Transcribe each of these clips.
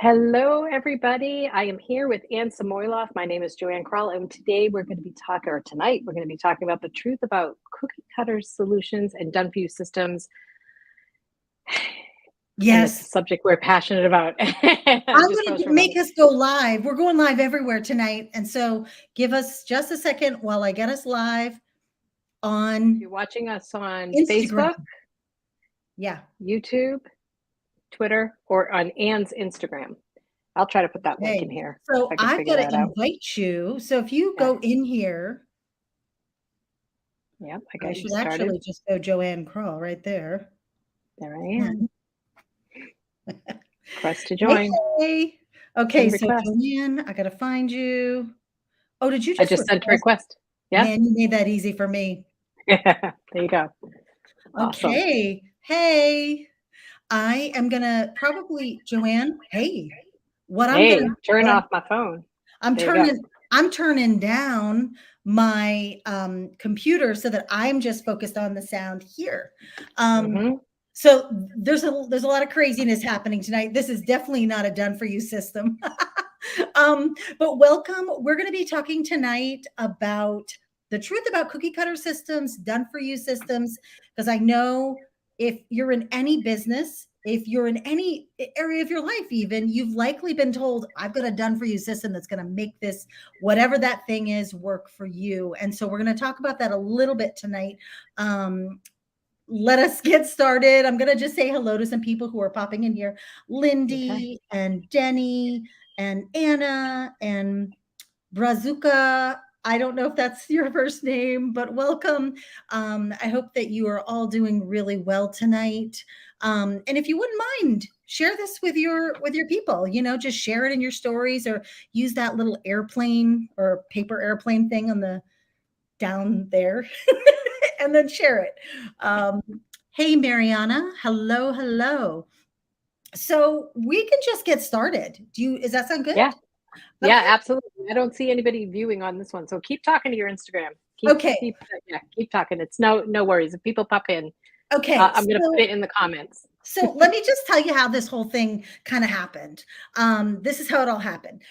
Hello, everybody. I am here with Anne Samoiloff. My name is Joanne Kroll, and today we're going to be talking, or tonight, we're going to be talking about the truth about cookie cutter solutions and done for you systems. And it's a Yes. subject we're passionate about. I'm going to make us go live. We're going live everywhere tonight. And so give us just a second while I get us live on You're watching us on Instagram. Facebook, Yeah, YouTube, Twitter, or on Anne's Instagram. I'll try to put that link in here. So I've got to invite out. you. So if you go in here. Yep, I got you should started. Actually just go Joanne Kroll right there. There I am. Request to join. Hey. Okay, so Joanne, I got to find you. Oh, did you just? I just sent a request. Yeah. Man, you made that easy for me. There you go. Awesome. Okay. Hey, I am going to probably, Joanne, hey. I'm going to turn off my phone. I'm turning down my computer so that I'm just focused on the sound here. So there's a lot of craziness happening tonight. This is definitely not a done for you system. But welcome. We're going to be talking tonight about the truth about cookie cutter systems, done for you systems, because I know if you're in any business, if you're in any area of your life, even you've likely been told, I've got a done for you system that's going to make this, whatever that thing is, work for you. And so we're going to talk about that a little bit tonight. Let us get started. I'm going to just say hello to some people who are popping in here. Lindy and Denny and Anna and Brazuka. I don't know if that's your first name, but welcome. I hope that you are all doing really well tonight. And if you wouldn't mind, share this with your people, just share it in your stories or use that little airplane or paper airplane thing on the down there and then share it. Hey, Mariana. Hello. So we can just get started. Does that sound good? Yeah. Okay. Yeah, absolutely. I don't see anybody viewing on this one. So keep talking to your Instagram. Keep talking. It's no worries. If people pop in, I'm going to put it in the comments. So let me just tell you how this whole thing kind of happened. This is how it all happened.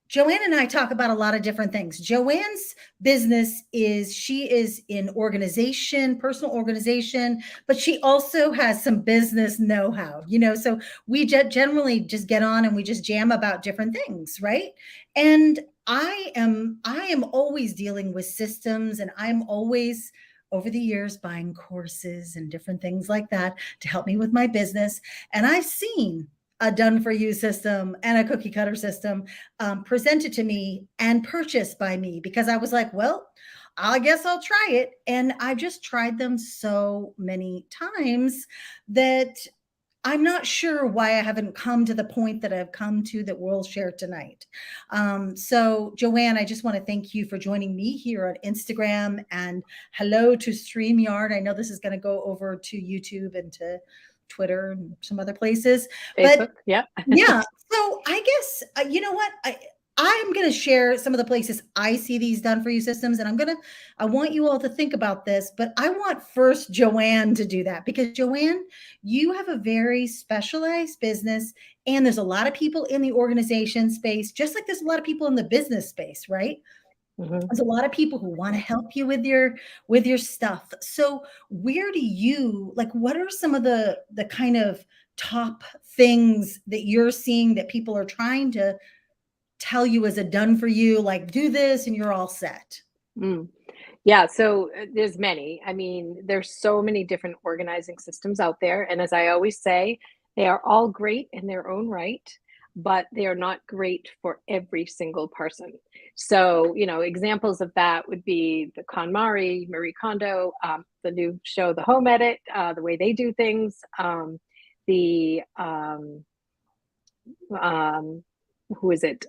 Joanne and I talk about a lot of different things. Joanne's business she is in organization, personal organization, but she also has some business know-how, so we generally just get on and we just jam about different things, right? And I am always dealing with systems, and I'm always over the years buying courses and different things like that to help me with my business. And I've seen a done for you system and a cookie cutter system presented to me and purchased by me because I was like, well, I guess I'll try it. And I've just tried them so many times that I'm not sure why I haven't come to the point that I've come to that we'll share tonight. So Joanne, I just want to thank you for joining me here on Instagram, and hello to StreamYard. I know this is going to go over to YouTube and to Twitter and some other places. Facebook, yeah. So I guess, you know what? I'm going to share some of the places I see these done for you systems, and I want you all to think about this, but I want first Joanne to do that because Joanne, you have a very specialized business, and there's a lot of people in the organization space, just like there's a lot of people in the business space, right? There's a lot of people who want to help you with your stuff. So where do you, what are some of the kind of top things that you're seeing that people are trying to tell you as a done for you, like do this and you're all set? Yeah, so there's many. I mean, there's so many different organizing systems out there. And as I always say, they are all great in their own right, but they are not great for every single person. So, examples of that would be the KonMari, Marie Kondo, the new show, The Home Edit, the way they do things, who is it?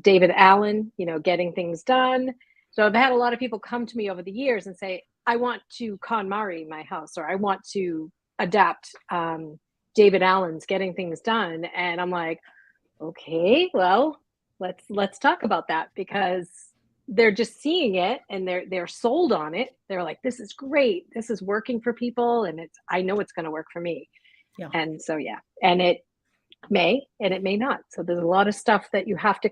David Allen, getting things done. So I've had a lot of people come to me over the years and say, I want to KonMari my house, or I want to adapt David Allen's getting things done. And I'm like, okay, well, let's talk about that, because they're just seeing it and they're sold on it. They're like, this is great. This is working for people. And I know it's going to work for me. Yeah. And so, yeah. And may and it may not. So there's a lot of stuff that you have to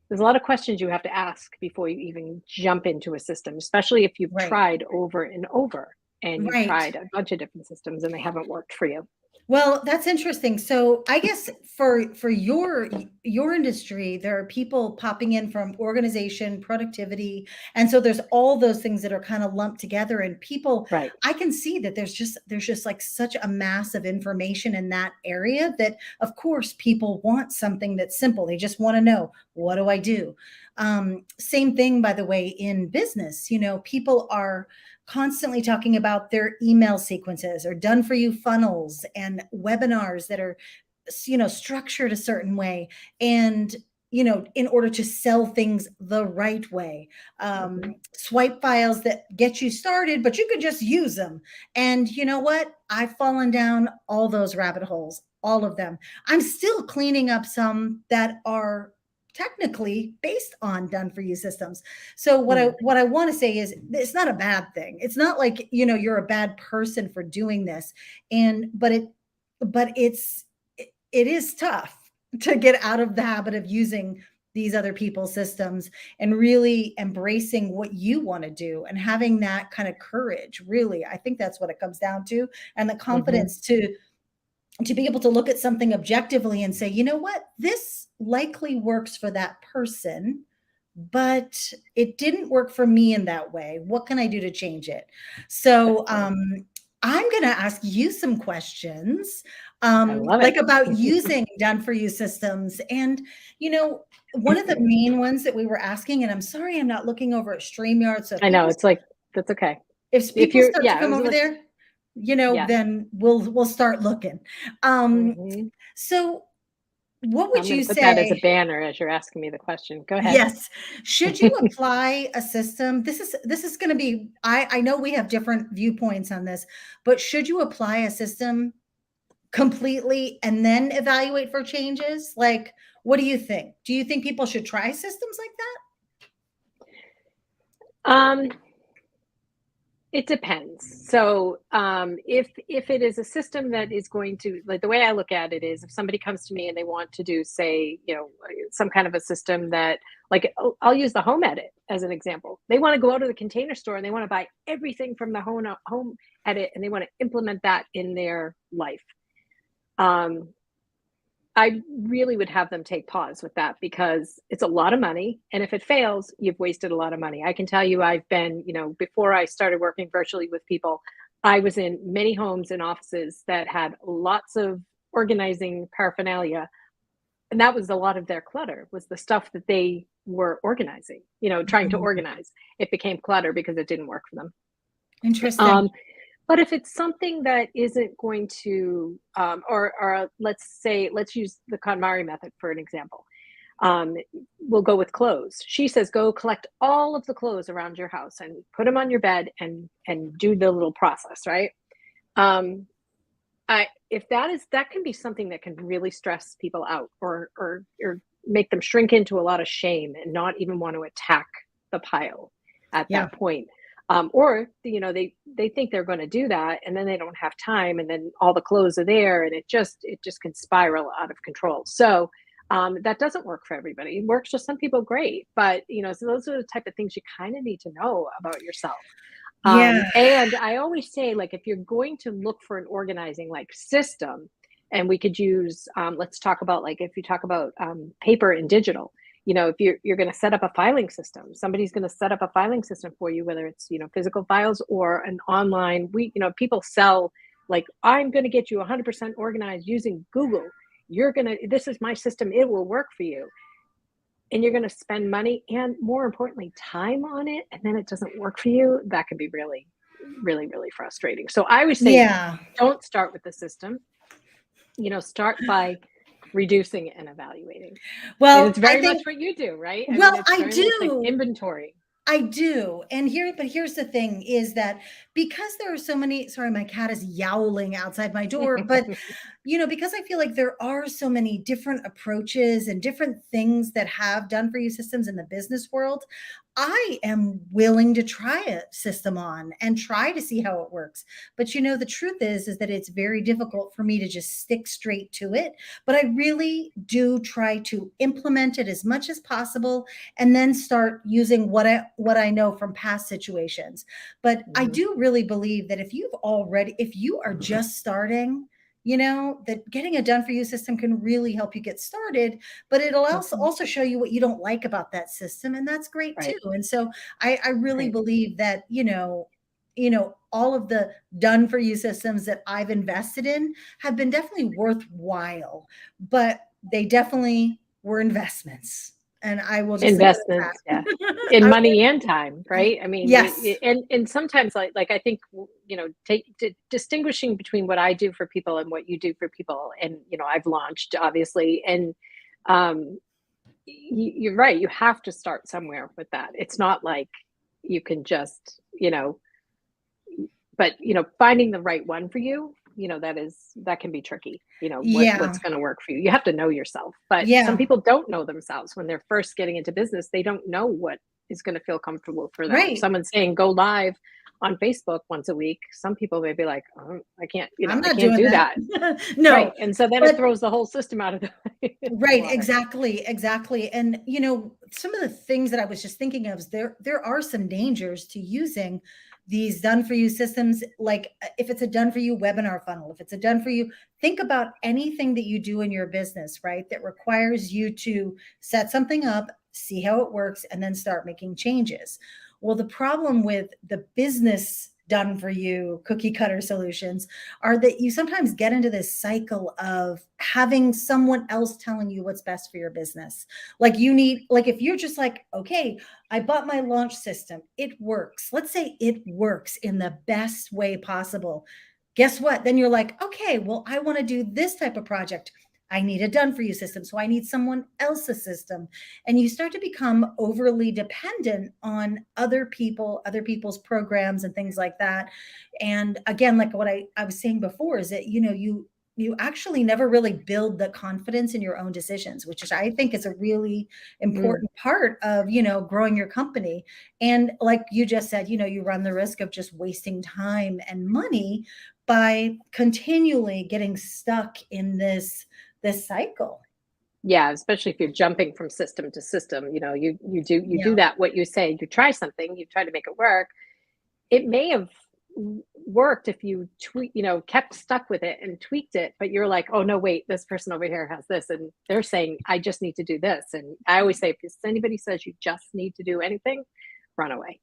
there's a lot of questions you have to ask before you even jump into a system, especially if you've Right. tried over and over and you've Right. tried a bunch of different systems and they haven't worked for you. Well, that's interesting. So I guess for your industry, there are people popping in from organization, productivity, and so there's all those things that are kind of lumped together. And people, Right. I can see that there's just like such a mass of information in that area that, of course, people want something that's simple. They just want to know, what do I do? Same thing, by the way, in business. People are constantly talking about their email sequences or done for you funnels and webinars that are structured a certain way, and in order to sell things the right way. Mm-hmm. Swipe files that get you started, but you could just use them. And you know what, I've fallen down all those rabbit holes, all of them. I'm still cleaning up some that are technically based on done for you systems. So what I want to say is, it's not a bad thing. It's not like, you're a bad person for doing this. But it is tough to get out of the habit of using these other people's systems and really embracing what you want to do and having that kind of courage. Really, I think that's what it comes down to, and the Mm-hmm. confidence to be able to look at something objectively and say, you know what, this likely works for that person, but it didn't work for me in that way. What can I do to change it? So Right. I'm going to ask you some questions, I love it. like about using done for you systems. And, one of the main ones that we were asking, and I'm sorry, I'm not looking over at StreamYard. So I know, it's like, that's okay. if If people you're, start to yeah, it come was over like, there, yes. then we'll start looking. Um, Mm-hmm. so what would I'm going you to put that as a say? banner as you're asking me the question. Go ahead. Yes. Should you apply a system? This is going to be, I know we have different viewpoints on this, but should you apply a system completely and then evaluate for changes? Like, what do you think? Do you think people should try systems like Um, It depends. So, if it is a system that is going to, like, the way I look at it is, if somebody comes to me and they want to do, say, some kind of a system that, like, I'll use the Home Edit as an example. They want to go out to the Container Store and they want to buy everything from the Home Edit and they want to implement that in their life. Um, I really would have them take pause with that, because it's a lot of money. And if it fails, you've wasted a lot of money. I can tell you, I've been, before I started working virtually with people, I was in many homes and offices that had lots of organizing paraphernalia. And that was a lot of their clutter, was the stuff that they were organizing, trying to that? organize. It became clutter because it didn't work for them. Interesting. Um, but if it's something that isn't going to, or let's use the KonMari method for an example. We'll go with clothes. She says, go collect all of the clothes around your house and put them on your bed and do the little process, right? If that can be something that can really stress people out, or make them shrink into a lot of shame and not even want to attack the pile at Yeah. that point. Or they think they're going to do that and then they don't have time, and then all the clothes are there and it just can spiral out of control. So that doesn't work for everybody. It works for some people, great, but so those are the type of things you kind of need to know about yourself. Yeah. And I always say, like, if you're going to look for an organizing like system, and we could use, let's talk about, like, if you talk about paper and digital, if you're going to set up a filing system, somebody's going to set up a filing system for you, whether it's, physical files or an online, people sell, like, I'm going to get you 100% organized using Google. This is my system. It will work for you. And you're going to spend money and, more importantly, time on it, and then it doesn't work for you. That can be really, really, really frustrating. So I would say, Yeah. don't start with the system. Start by reducing and evaluating. Well, and it's very much what you do, right? Well, I do. Like inventory. I do. But here's the thing, is that because there are so many, sorry, my cat is yowling outside my door, but because I feel like there are so many different approaches and different things that have done for you systems in the business world, I am willing to try a system on and try to see how it works. But you know, the truth is that it's very difficult for me to just stick straight to it. But I really do try to implement it as much as possible and then start using what I know from past situations. But I Mhm. do really believe that if you are just starting, you know, that getting a done for you system can really help you get started, but it'll also Mhm. also show you what you don't like about that system, and that's great too. Right. And so I really Right. believe that, all of the done for you systems that I've invested in have been definitely worthwhile, but they definitely were investments. And I will just leave it at Investments, yeah. that. In I money will, and time, right? I mean, yes. and sometimes I think, distinguishing between what I do for people and what you do for people, and, I've launched obviously, and, um, you're right, you have to start somewhere with that. It's not like you can just, but, finding the right one for you, that can be tricky, Yeah. what's gonna work for you. You have to know yourself, but some Yeah. people don't know themselves when they're first getting into business. They don't know what is gonna feel comfortable for them. If Right. someone's saying go live on Facebook once a week, some people may be like, "Oh, I can't, I'm I not can't doing do that. that." No, Right, and so then it but throws the whole system out of the right, water. exactly, exactly. And some of the things that I was just thinking of is there are some dangers to using these done for you systems. Like if it's a done for you webinar funnel, if it's a done for you, think about anything that you do in your business, right? That requires you to set something up, see how it works, and then start making changes. Well, the problem with the business done for you cookie cutter solutions are that you sometimes get into this cycle of having someone else telling you what's best for your business. Like if you're just like, okay, I bought my launch system, it works. Let's say it works in the best way possible. Guess what? Then you're like, okay, well, I want to do this type of project. I need a done for you system. So I need someone else's system. And you start to become overly dependent on other people, other people's programs and things like that. And again, like what I was saying before is that, you actually never really build the confidence in your own decisions, which is, I think, is a really Mm, important part of, growing your company. And like you just said, you run the risk of just wasting time and money by continually getting stuck in this cycle. yeah, especially if you're jumping from system to system, you do Yeah. that, what you say, you try something, you try to make it work. It may have worked if you kept stuck with it and tweaked it, but you're like, oh no, wait, this person over here has this, and they're saying I just need to do this. And I always say, if anybody says you just need to do anything, run away.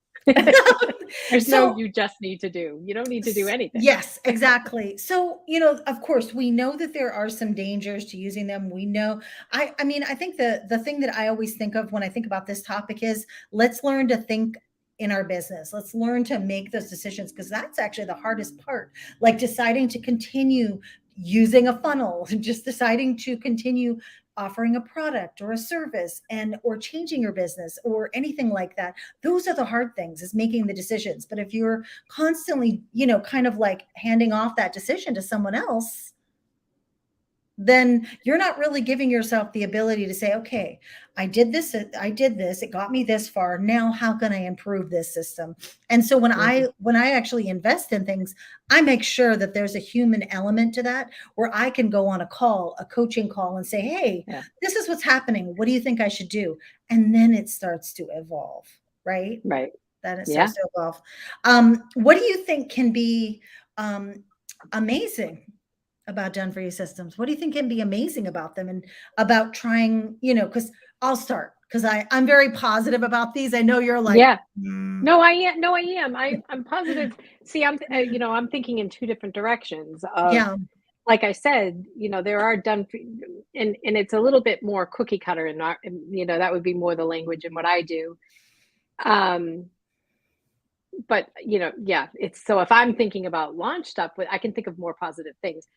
There's no So you just need to do. You don't need to do anything. yes, exactly. So, of course, we know that there are some dangers to using them. We know I mean, I think the thing that I always think of when I think about this topic is let's learn to think in our business. Let's learn to make those decisions because that's actually the hardest part. Like deciding to continue using a funnel, just deciding to continue offering a product or a service and or changing your business or anything like that. Those are the hard things, is making the decisions. But if you're constantly, kind of like handing off that decision to someone else, then you're not really giving yourself the ability to say, okay, I did this, it got me this far. Now how can I improve this system? And so when I Mhm. when I actually invest in things, I make sure that there's a human element to that where I can go on a coaching call and say, hey, Yeah. this is what's happening. What do you think I should do? And then it starts to evolve, right? Right. Then it Yeah. starts to evolve. What do you think can be um, amazing about done for you systems? What do you think can be amazing about them and about trying, because I'll start because I'm very positive about these. I know you're like, Yeah. "Mm, No, I am. No, I am. I'm positive. See, I'm thinking in two different directions. Of, yeah, like I said, there are and it's a little bit more cookie cutter, and not, that would be more the language in what I do. Um, but yeah, it's so if I'm thinking about launch stuff, I can think of more positive things,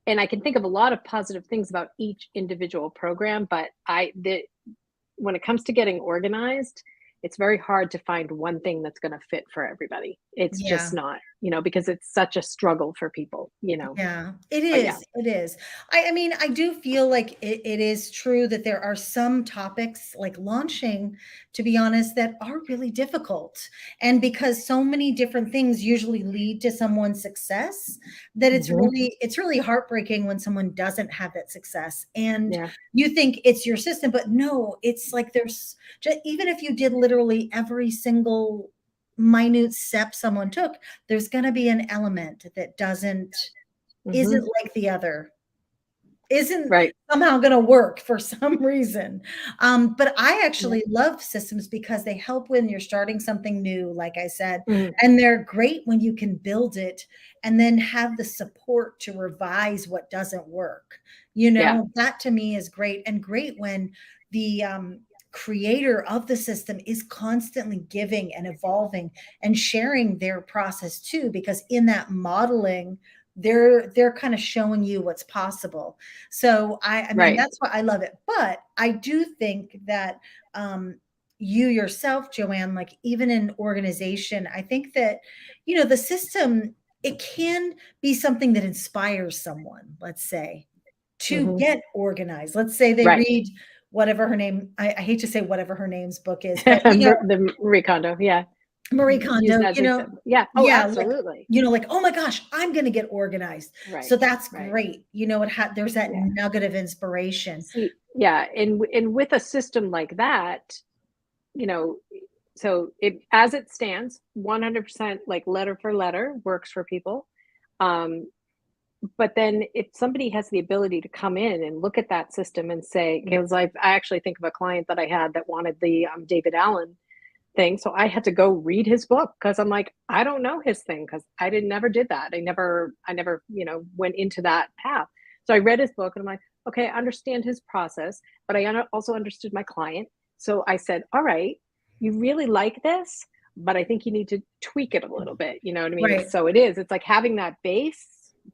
and I can think of a lot of positive things about each individual program. But when it comes to getting organized, it's very hard to find one thing that's going to fit for everybody. It's yeah, just not. because it's such a struggle for people, Yeah, it but yeah. is. It is. I mean, I do feel like it is true that there are some topics like launching, to be honest, that are really difficult. And because so many different things usually lead to someone's success, that Hmm. it's really heartbreaking when someone doesn't have that success. And Yeah. you think it's your system, but no, it's like there's just, even if you did literally every single minute step someone took, there's going to be an element that isn't Hmm. like the other, isn't Right. somehow going to work for some reason. But I Yeah. actually love systems because they help when you're starting something new, like I said, Mhm. and they're great when you can build it and then have the support to revise what doesn't work. Yeah. That to me is great, and great when the creator of the system is constantly giving and evolving and sharing their process too, because in that modeling, they're kind of showing you what's possible. So I mean, Right. that's why I love it. But I do think that you yourself, Joanne, like even in organization, I think that, the system, it can be something that inspires someone, let's say, to Hmm. get organized. Let's say they Right. read whatever her name, I hate to say whatever her name's book is, but The Marie Kondo. Yeah. Marie Use Kondo, that as an example. Yeah. Oh, yeah, like, absolutely. like, oh my gosh, I'm going to get organized. Right. So that's Right. great. There's that Yeah. nugget of inspiration. See, yeah, and with a system like that, you know, so it as it stands, 100% like letter for letter works for people. Um, but then if somebody has the ability to come in and look at that system and say, because I actually think of a client that I had that wanted the David Allen thing, so I had to go read his book because I'm like, I don't know his thing because I didn't never did that. I never went into that path. So I read his book and I'm like, okay, I understand his process, but I also understood my client. So I said, all right, you really like this, but I think you need to tweak it a little bit. You know what I mean? Right. So it's like having that base,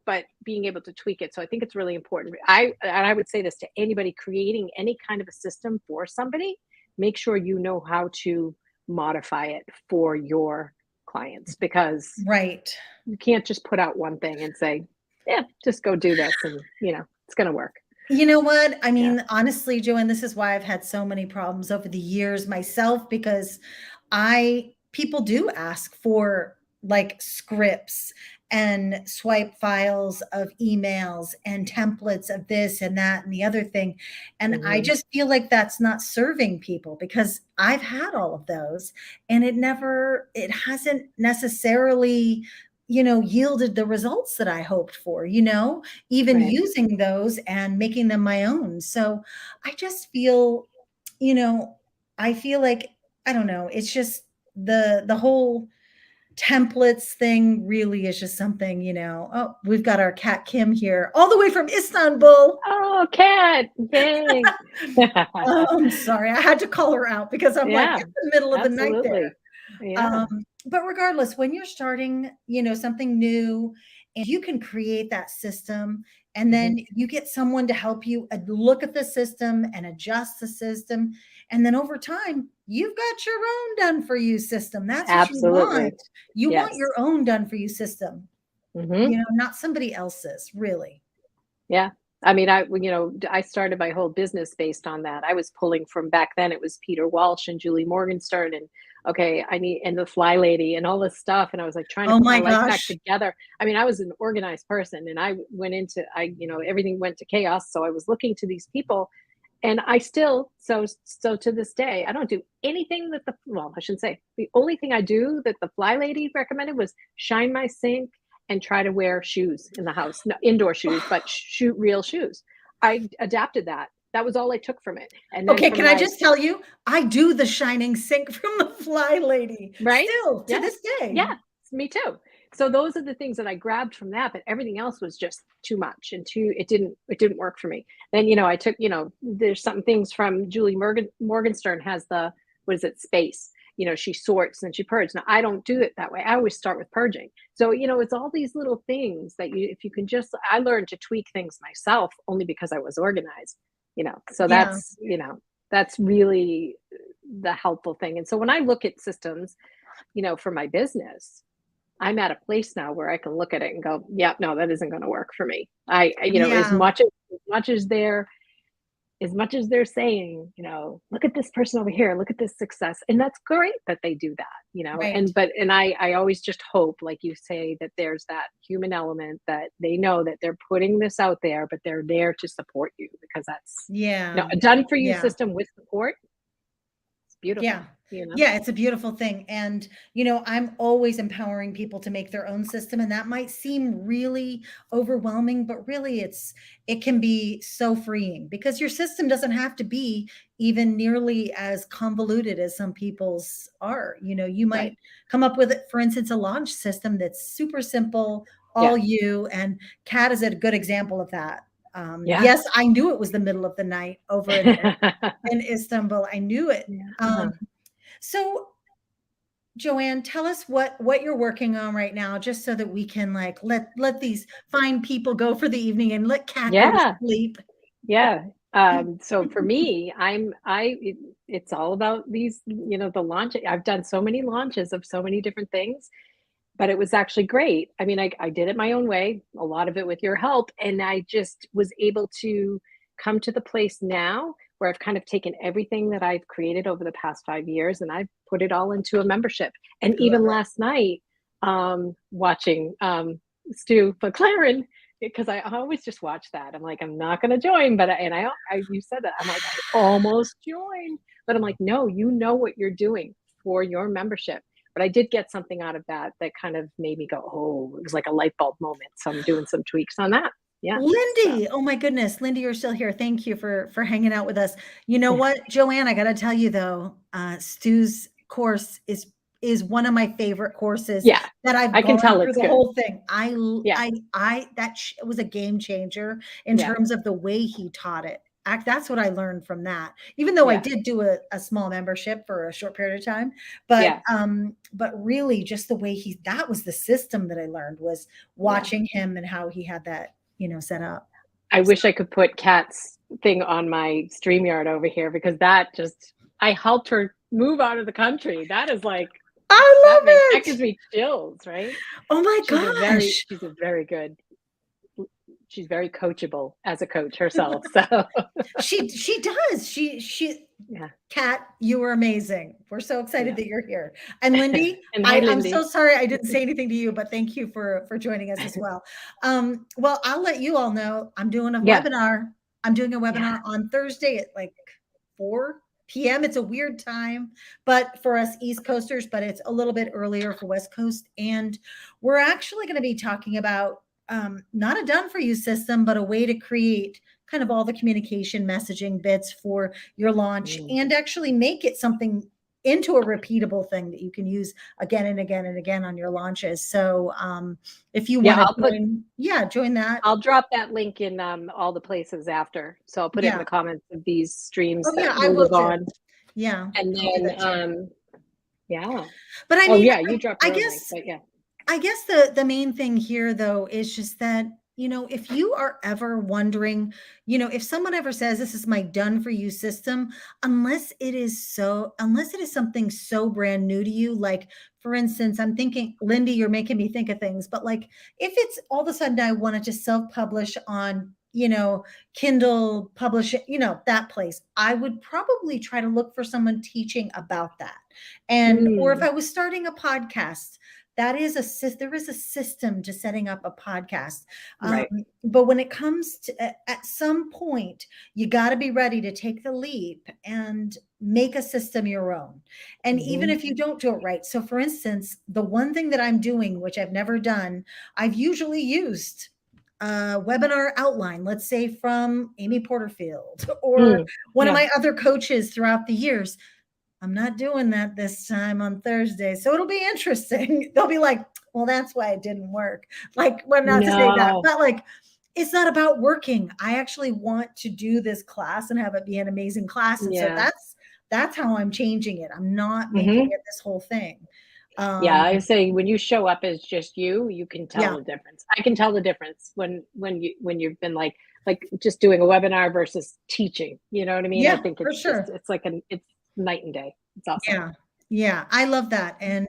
but being able to tweak it. So I think it's really important. I would say this to anybody creating any kind of a system for somebody, make sure you know how to modify it for your clients, because Right. you can't just put out one thing and say, yeah, just go do this and it's going to work. You know what? I Yeah. mean, honestly, Joanne, this is why I've had so many problems over the years myself, because people do ask for like scripts and swipe files of emails and templates of this and that and the other thing. And I Hmm. just feel like that's not serving people, because I've had all of those and it hasn't necessarily, yielded the results that I hoped for, even Right. using those and making them my own. So I just feel, you know, I feel like, I don't know, it's just the whole templates thing really is just something, oh, we've got our cat Kim here all the way from Istanbul. Oh, cat. Yay. Oh, I'm sorry. I had to call her out because I'm like, Yeah, it's the middle of the night there. absolutely. Yeah. But regardless, when you're starting, something new, and you can create that system, and Hmm. then you get someone to help you look at the system and adjust the system. And then over time, you've got your own done for you system. That's what you want. Absolutely. You want Yes. your own done for you system, Hmm. not somebody else's, really. Yeah. I mean, I started my whole business based on that. I was pulling from back then, it was Peter Walsh and Julie Morgenstern and okay, and the Fly Lady and all this stuff. And I was like trying to Oh put my my life back gosh. together. I mean, I was an organized person and I went into, everything went to chaos. So I was looking to these people and I still, so to this day, I don't do anything that well, I shouldn't say, the only thing I do that the Fly Lady recommended was shine my sink and try to wear shoes in the house, no, indoor shoes, but shoot real shoes. I adapted that. That was all I took from it. And then Okay, from can I my, just tell you, I do the shining sink from the Fly Lady right? still to Yeah. this day. Yeah. Me too. So those are the things that I grabbed from that, but everything else was just too much and it didn't work for me. Then, I took, there's some things from Julie Morgenstern has what is it, space. She sorts and she purges. Now I don't do it that way. I always start with purging. So, it's all these little things that if you can I learned to tweak things myself only because I was organized, so Yeah. that's really the helpful thing. And so when I look at systems, for my business, I'm at a place now where I can look at it and go, yeah, no, that isn't going to work for me. You know, Yeah. as much as they're saying, you know, look at this person over here, look at this success. And that's great that they do that, you know, Right. and I always just hope, like you say, that there's that human element that they know that they're putting this out there, but they're there to support you because that's, you know, Yeah. a done for you Yeah. system with support. It's Yeah. beautiful, you know? Yeah, it's a beautiful thing. And, you know, I'm always empowering people to make their own system. And that might seem really overwhelming, but really it can be so freeing because your system doesn't have to be even nearly as convoluted as some people's are. You know, you Right. might come up with, for instance, a launch system that's super simple, Yeah. all you, and Kat is a good example of that. Yeah. Yes, I knew it was the middle of the night over in Istanbul. I knew it. Yeah. So Joanne, tell us what you're working on right now, just so that we can like let these fine people go for the evening and let Kat go to Yeah. sleep. Yeah. So for me, it's all about these, you know, the launch. I've done so many launches of so many different things, but it was actually great. I mean, I did it my own way, a lot of it with your help. And I just was able to come to the place now where I've kind of taken everything that I've created over the past 5 years and I've put it all into a membership. And I love even it. last night, watching Stu McLaren, because I always just watch that. I'm like, I'm not going to join, but you said that. I'm like, I almost joined, but I'm like, no, you know what you're doing for your membership. But I did get something out of that kind of made me go, oh, it was like a light bulb moment. So I'm doing some tweaks on that. Yeah. So Lindy, oh my goodness, Lindy, you're still here. Thank you for hanging out with us. You know what, Joanne, I got to tell you though, Stu's course is one of my favorite courses yeah, that I've I can gone tell through it's the good. whole thing. Yeah. It was a game changer in Yeah. terms of the way he taught it. That's what I learned from that. Even though I Yeah. did do a small membership for a short period of time, Yeah. but really just the way that was the system that I learned was watching him and how he had that, you know, set up. I wish I could put Kat's thing on my StreamYard over here because I helped her move out of the country. That is like, I love that gives it. me chills, right? Oh my She's gosh. a very good, she's very coachable as a coach herself. So She does. yeah. Kat, you were amazing. We're so excited Yeah. that you're here. And Lindy, And hi, I'm so Lindy. sorry I didn't say anything to you, but thank you for joining us as well. Well, I'll let you all know I'm doing a Yeah. webinar. I'm doing a Yeah. webinar on Thursday at like 4 p.m. It's a weird time, but for us East Coasters, but it's a little bit earlier for West Coast. And we're actually going to be talking about not a done for you system, but a way to create kind of all the communication messaging bits for your launch and actually make it something into a repeatable thing that you can use again and again and again on your launches. So if you want to join that. I'll drop that link in all the places after. So I'll put it in the comments of these streams Oh that yeah, I we'll will live too. on. Yeah. And I'll do then that too. yeah. But I mean, you dropped I your own guess link, but yeah. I guess the main thing here though is just that, you know, if you are ever wondering, you know, if someone ever says this is my done for you system, unless it is something so brand new to you, like for instance, I'm thinking, Lindy, you're making me think of things, but like if it's all of a sudden I wanted to self-publish on, you know, Kindle, publish it, you know, that place, I would probably try to look for someone teaching about that. And or if I was starting a podcast, there is a system to setting up a podcast. Right. But when it comes to at some point, you got to be ready to take the leap and make a system your own. And even if you don't do it right. So for instance, the one thing that I'm doing, which I've never done, I've usually used a webinar outline, let's say from Amy Porterfield or one of my other coaches throughout the years. I'm not doing that this time on Thursday. So it'll be interesting. They'll be like, well, that's why it didn't work. Like, well, not to say that, but like, it's not about working. I actually want to do this class and have it be an amazing class. And so that's how I'm changing it. I'm not making it this whole thing. I say when you show up as just you can tell the difference. I can tell the difference when you've been like just doing a webinar versus teaching. You know what I mean? Yeah, I think for it's sure. just it's night and day. It's awesome. Yeah. Yeah, I love that. And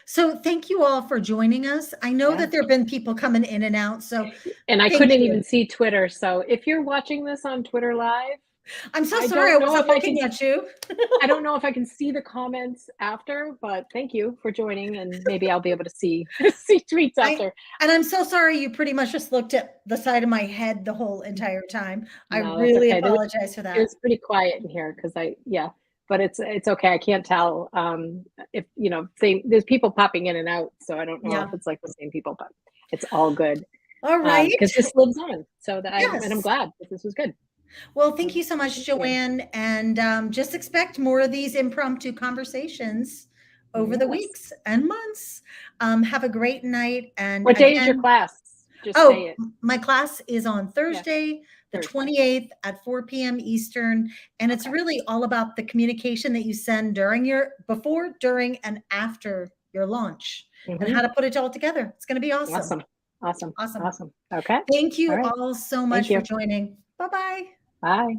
so thank you all for joining us. I know Yeah. that there have been people coming in and out, so And I thank couldn't you. even see Twitter. So if you're watching this on Twitter Live, I'm so I sorry I don't know wasn't if I looking can at you. I don't know if I can see the comments after, but thank you for joining, and maybe I'll be able to see see tweets I after. and I'm so sorry you pretty much just looked at the side of my head the whole entire time. I No, that's really okay. apologize for It that. was pretty quiet in here because yeah, but it's okay. I can't tell if there's people popping in and out, so I don't know if Yeah. it's like the same people, but it's all good All right. because this lives on. So and I'm Yes. glad that this was good. Well, thank you so much, Thank you. Joanne. And just expect more of these impromptu conversations over the Yes. weeks and months. Have a great night. And What day is your again, class? Just say oh, it. my class is on Yeah, Thursday, the Thursday. 28th at 4 p.m. Eastern. And it's Okay. really all about the communication that you send before, during, and after your launch and how Hmm. to put it all together. It's going to be awesome. Awesome. Awesome. Awesome. Awesome. Okay. Thank All you right. all so Thank much for you. joining. Bye bye. Bye.